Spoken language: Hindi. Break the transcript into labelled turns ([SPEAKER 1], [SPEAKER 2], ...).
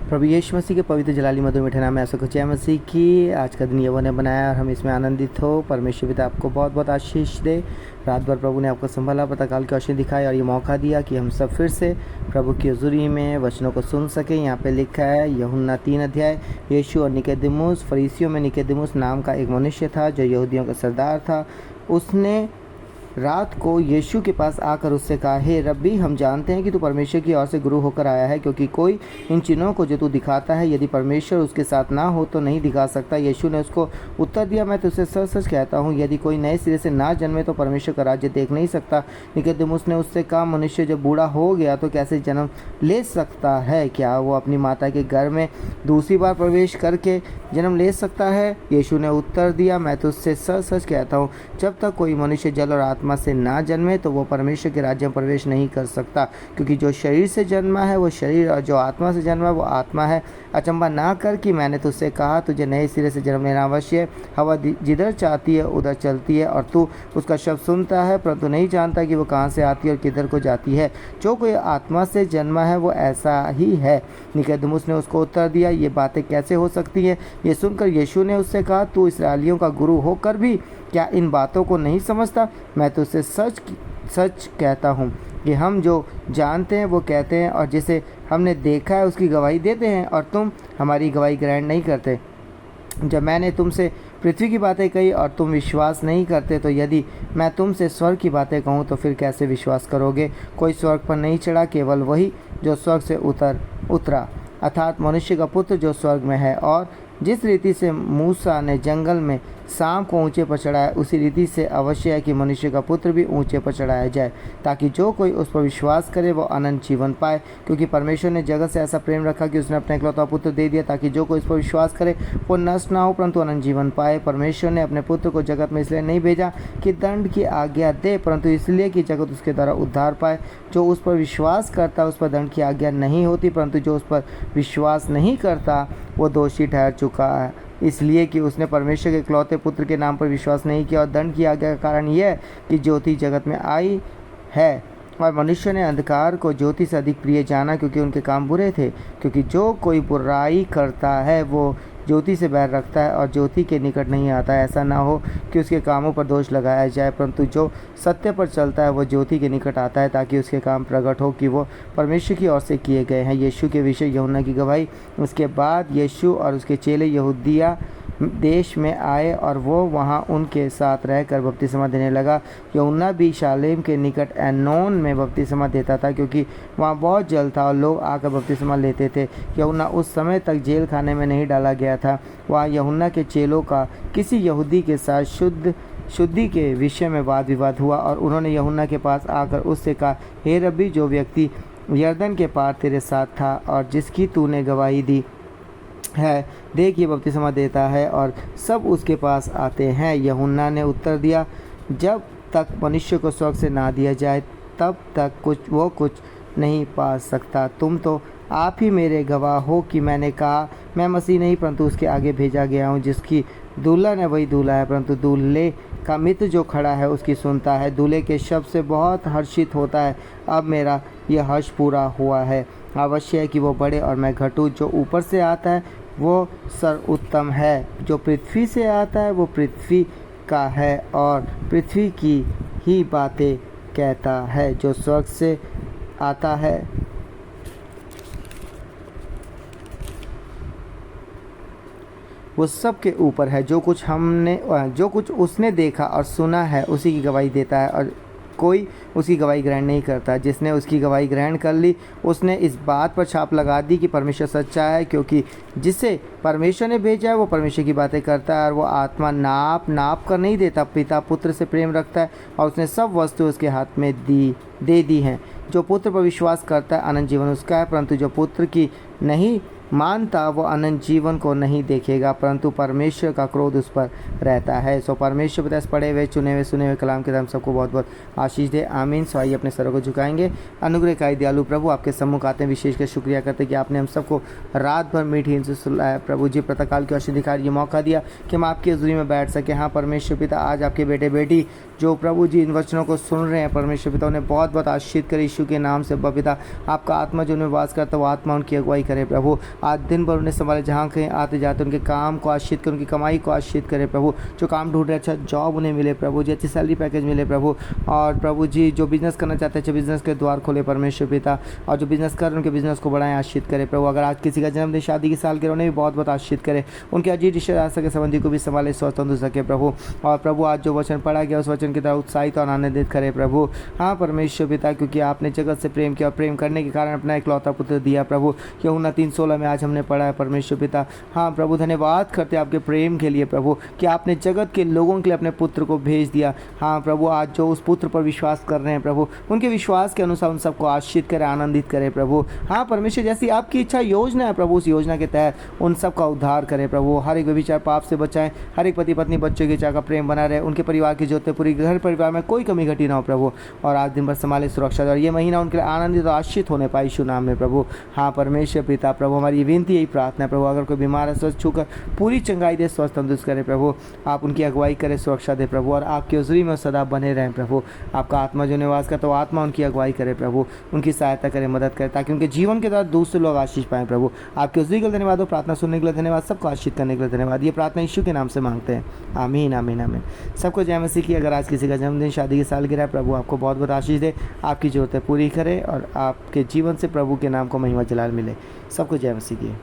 [SPEAKER 1] प्रभु यीशु मसीह के पवित्र जलाली मधुर मीठे नाम में ऐसा कुछ जय मसीह की। आज का दिन यहोवा ने बनाया और हम इसमें आनंदित हो। परमेश्वर पिता आपको बहुत बहुत आशीष दे। रात भर प्रभु ने आपको संभाला, पता की रोशनी दिखाई और ये मौका दिया कि हम सब फिर से प्रभु की हुजूरी में वचनों को सुन सकें। यहाँ पे लिखा है यूहन्ना 3 अध्याय, यीशु और निकोदेमुस। फरीसियों में निकोदेमुस नाम का एक मनुष्य था जो यहूदियों का सरदार था। उसने रात को यीशु के पास आकर उससे कहा, हे रब्बी, हम जानते हैं कि तू परमेश्वर की ओर से गुरु होकर आया है, क्योंकि कोई इन चिन्हों को जो तू दिखाता है यदि परमेश्वर उसके साथ ना हो तो नहीं दिखा सकता। यीशु ने उसको उत्तर दिया, मैं तुझसे सच सच कहता हूँ, यदि कोई नए सिरे से ना जन्मे तो परमेश्वर का राज्य देख नहीं सकता। निकोदेमुस ने उससे कहा, मनुष्य जब बूढ़ा हो गया तो कैसे जन्म ले सकता है? क्या वो अपनी माता के घर में दूसरी बार प्रवेश करके जन्म ले सकता है? यीशु ने उत्तर दिया, मैं तुझसे सच सच कहता हूँ, जब तक कोई मनुष्य जल और आत्मा से ना जन्मे तो वो परमेश्वर के राज्य में प्रवेश नहीं कर सकता। क्योंकि जो शरीर से जन्मा है वो शरीर, और जो आत्मा से जन्मा है वो आत्मा है। अचंबा ना कर कि मैंने तुझसे कहा, तुझे नए सिरे से जन्म लेना अवश्य है। हवा जिधर चाहती है उधर चलती है और तू उसका शब्द सुनता है, परंतु नहीं जानता कि वो कहाँ से आती है और किधर को जाती है। जो कोई आत्मा से जन्मा है वो ऐसा ही है। निकोदेमुस ने उसको उत्तर दिया, ये बातें कैसे हो सकती हैं? ये सुनकर यीशु ने उससे कहा, तू इस्राएलियों का गुरु होकर भी क्या इन बातों को नहीं समझता? मैं तुझसे सच सच कहता हूँ कि हम जो जानते हैं वो कहते हैं, और जिसे हमने देखा है उसकी गवाही देते हैं, और तुम हमारी गवाही ग्रहण नहीं करते। जब मैंने तुमसे पृथ्वी की बातें कही और तुम विश्वास नहीं करते, तो यदि मैं तुमसे स्वर्ग की बातें कहूँ तो फिर कैसे विश्वास करोगे? कोई स्वर्ग पर नहीं चढ़ा, केवल वही जो स्वर्ग से उतरा, अर्थात मनुष्य का पुत्र जो स्वर्ग में है। और जिस रीति से मूसा ने जंगल में सांप को ऊंचे पर चढ़ाया, उसी रीति से अवश्य है कि मनुष्य का पुत्र भी ऊंचे पर चढ़ाया जाए, ताकि जो कोई उस पर विश्वास करे वो अनंत जीवन पाए। क्योंकि परमेश्वर ने जगत से ऐसा प्रेम रखा कि उसने अपने इकलौता पुत्र दे दिया, ताकि जो कोई इस पर विश्वास करे वो नष्ट ना हो परंतु अनंत जीवन पाए। परमेश्वर ने अपने पुत्र को जगत में इसलिए नहीं भेजा कि दंड की आज्ञा दे, परंतु इसलिए कि जगत उसके द्वारा उद्धार पाए। जो उस पर विश्वास करता है उस पर दंड की आज्ञा नहीं होती, परंतु जो उस पर विश्वास नहीं करता वो दोषी ठहर चुका है, इसलिए कि उसने परमेश्वर के इकलौते पुत्र के नाम पर विश्वास नहीं किया। और दंड की आज्ञा का कारण यह है कि ज्योति जगत में आई है और मनुष्य ने अंधकार को ज्योति से अधिक प्रिय जाना, क्योंकि उनके काम बुरे थे। क्योंकि जो कोई बुराई करता है वो ज्योति से बैर रखता है और ज्योति के निकट नहीं आता है, ऐसा ना हो कि उसके कामों पर दोष लगाया जाए। परंतु जो सत्य पर चलता है वो ज्योति के निकट आता है, ताकि उसके काम प्रकट हो कि वो परमेश्वर की ओर से किए गए हैं। यीशु के विषय यूहन्ना की गवाही। उसके बाद यीशु और उसके चेले यहूदिया देश में आए और वो वहाँ उनके साथ रहकर बपतिस्मा देने लगा। यूहन्ना भी शालेम के निकट एनोन में बपतिस्मा देता था, क्योंकि वहाँ बहुत जल था और लोग आकर बपतिस्मा लेते थे। यूहन्ना उस समय तक जेल खाने में नहीं डाला गया था। वहाँ यूहन्ना के चेलों का किसी यहूदी के साथ शुद्धि के विषय में वाद विवाद हुआ, और उन्होंने यूहन्ना के पास आकर उससे कहा, हे रब्बी, जो व्यक्ति यरदन के पार तेरे साथ था और जिसकी तूने गवाही दी है, देख ये बपतिस्मा देता है और सब उसके पास आते हैं। यूहन्ना ने उत्तर दिया, जब तक मनुष्य को स्वर्ग से ना दिया जाए तब तक कुछ नहीं पा सकता। तुम तो आप ही मेरे गवाह हो कि मैंने कहा, मैं मसीह नहीं परंतु उसके आगे भेजा गया हूँ। जिसकी दुल्हन है वही दूल्हा है, परंतु दूल्हे का मित्र जो खड़ा है उसकी सुनता है। दूल्हे के शब्द से बहुत हर्षित होता है। अब मेरा यह हर्ष पूरा हुआ है। अवश्य है कि वो बढ़े और मैं घटूँ। जो ऊपर से आता है वो सर्वोत्तम है, जो पृथ्वी से आता है वो पृथ्वी का है और पृथ्वी की ही बातें कहता है। जो स्वर्ग से आता है वो सब के ऊपर है। जो कुछ उसने देखा और सुना है उसी की गवाही देता है, और कोई उसकी गवाही ग्रहण नहीं करता। जिसने उसकी गवाही ग्रहण कर ली उसने इस बात पर छाप लगा दी कि परमेश्वर सच्चा है, क्योंकि जिसे परमेश्वर ने भेजा है वो परमेश्वर की बातें करता है, और वो आत्मा नाप कर नहीं देता। पिता पुत्र से प्रेम रखता है और उसने सब वस्तु उसके हाथ में दे दी हैं। जो पुत्र पर विश्वास करता है अनंत जीवन उसका है, परंतु जो पुत्र की नहीं मानता वो अनंत जीवन को नहीं देखेगा, परंतु परमेश्वर का क्रोध उस पर रहता है। सो परमेश्वर पिता इस पढ़े हुए चुने हुए सुने हुए कलाम के हम सबको बहुत बहुत आशीष दे। आमीन। सो आइए अपने सरों को झुकाएंगे। अनुग्रहकारी दयालु प्रभु, आपके सम्मुख आते हैं विशेष कर शुक्रिया करते हैं कि आपने हम सबको रात भर मीठी नींद से सुलाया। प्रभु जी, प्रातःकाल की रोशनी दिखा ये मौका दिया कि हम आपकी हज़ूरी में बैठ सके। हाँ परमेश्वर पिता, आज आपके बेटे बेटी जो प्रभु जी इन वचनों को सुन रहे हैं, परमेश्वर पिता उन्हें बहुत बहुत आशीषित करे यीशु के नाम से। पिता, आपका आत्मा जो उनमें वास करता है वो आत्मा उनकी अगुवाई करे। प्रभु, आज दिन भर उन्हें संभाले, जहाँ कहीं आते जाते उनके काम को आशीष करें, उनकी कमाई को आशीष करें प्रभु। जो काम ढूंढ रहे अच्छा जॉब उन्हें मिले प्रभु जी, अच्छी सैलरी पैकेज मिले प्रभु। और प्रभु जी जो बिजनेस करना चाहते हैं अच्छे बिजनेस के द्वार खोले परमेश्वर पिता, और जो बिजनेस कर रहे हैं उनके बिजनेस को बढ़ाएं, आशीष करें प्रभु। अगर आज किसी का जन्मदिन शादी की साल के उन्हें भी बहुत बहुत आशीष करें, उनके अजीत रिश्तेदार सके संबंधी को भी संभाले, स्वस्थ तंदुरुस्त सके प्रभु। और प्रभु आज जो वचन पढ़ा गया उस वचन की तरह उत्साहित और आनंदित करे प्रभु। हाँ परमेश्वर पिता, क्योंकि आपने जगत से प्रेम किया और प्रेम करने के कारण अपना इकलौता पुत्र दिया प्रभु। यूहन्ना 3:16 में आज हमने पढ़ा है परमेश्वर पिता। हाँ प्रभु, धन्यवाद करते आपके प्रेम के लिए प्रभु कि आपने जगत के लोगों के लिए अपने पुत्र को भेज दिया। हाँ प्रभु, आज जो उस पुत्र पर विश्वास कर रहे हैं प्रभु, उनके विश्वास के अनुसार उन सबको आशीष करें, आनंदित करें प्रभु। हाँ परमेश्वर, जैसी आपकी इच्छा योजना है प्रभु, उस योजना के तहत उन सबका उद्धार करें प्रभु। हर एक व्यभिचार पाप से बचाएं, हर एक पति पत्नी बच्चों की इच्छा का प्रेम बना रहे, उनके परिवार की जोते पूरी घर परिवार में कोई कमी घटी ना हो प्रभु। और आज दिन भर संभाले, सुरक्षा दे, और ये महीना उनके लिए आनंदित और आशीष होने पाए यीशु नाम में प्रभु। हाँ परमेश्वर पिता प्रभु, हमारी विनती यही प्रार्थना है प्रभु, अगर कोई बीमार है स्वस्थ छूकर पूरी चंगाई दे, स्वस्थ तंदुरुस्त करे प्रभु। आप उनकी अगुवाई करें, सुरक्षा दे प्रभु, और आपकी हज़ूरी में सदा बने रहें प्रभु। आपका आत्मा जो निवास करता है वो आत्मा उनकी अगुवाई करे प्रभु, उनकी सहायता करे, मदद करे, ताकि उनके जीवन के द्वारा दूसरे लोग आशीष पाएं प्रभु। आपकी हज़ूरी के लिए धन्यवाद हो, प्रार्थना सुनने के लिए धन्यवाद, सबको आशीष करने के लिए धन्यवाद। ये प्रार्थना यीशु के नाम से मांगते हैं, आमीन आमीन आमीन। सबको जय मसीह की। अगर आज किसी का जन्मदिन शादी की सालगिरह है, प्रभु आपको बहुत बहुत आशीष दे, आपकी ज़रूरतें पूरी करे और आपके जीवन से प्रभु के नाम को महिमा जलाल मिले। सबको जय मसीह की।